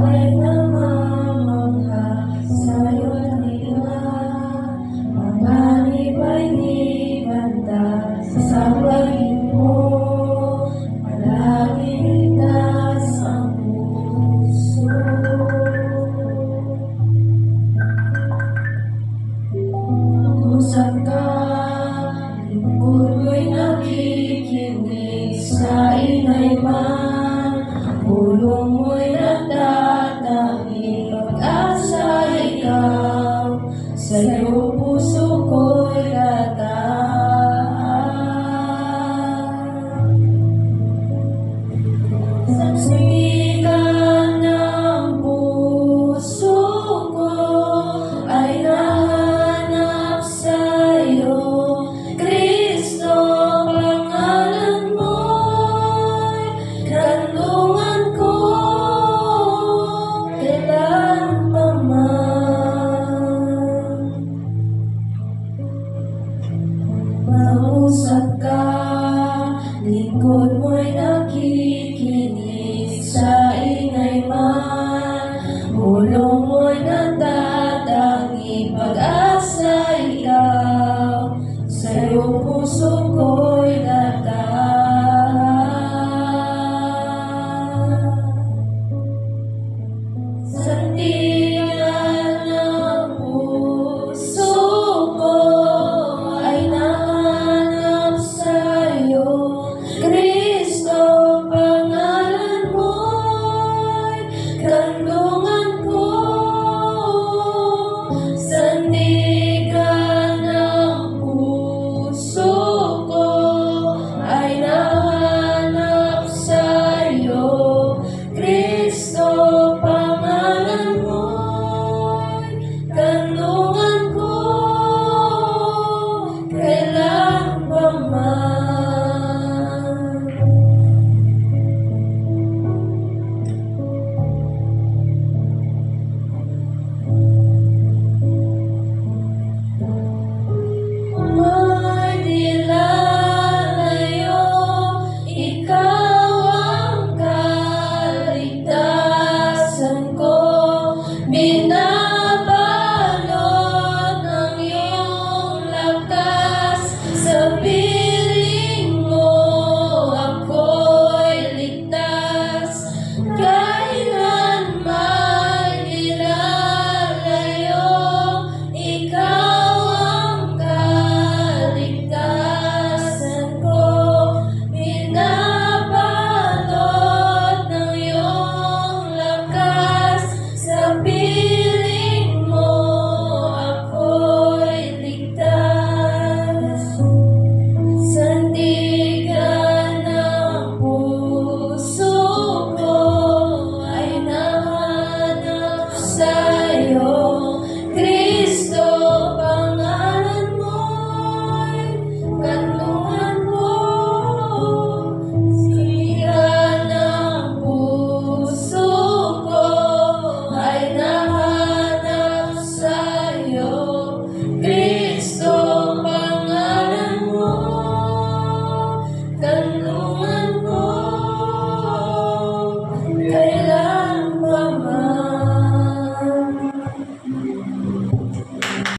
ay namamangha sa'yo nila. Panganib ay di banta sa sawayin mo. Palaging ligtas ang puso. Usap ka, lingkod ko'y nakikinig sa ingay man. Pulong mo'y nagtatangi, pag-asa ikaw, sa'yo puso ko'y latag. Sansikan ng puso ko ay nahanap sa'yo, Kristo, pangalan mo'y kanlungan ko, kailan pa man. Mausap ka, lingkod mo'y nakikinig sa ingay man. Pulong mo'y nagtatangi, pag-asa ikaw, sa'yo puso ko'y latag. Sandigan ng puso ko ay nahanap sa'yo, Kristo, pangalan mo'y kanlungan ko. Sandigan ng puso ko ay nahanap sa'yo, Kristo,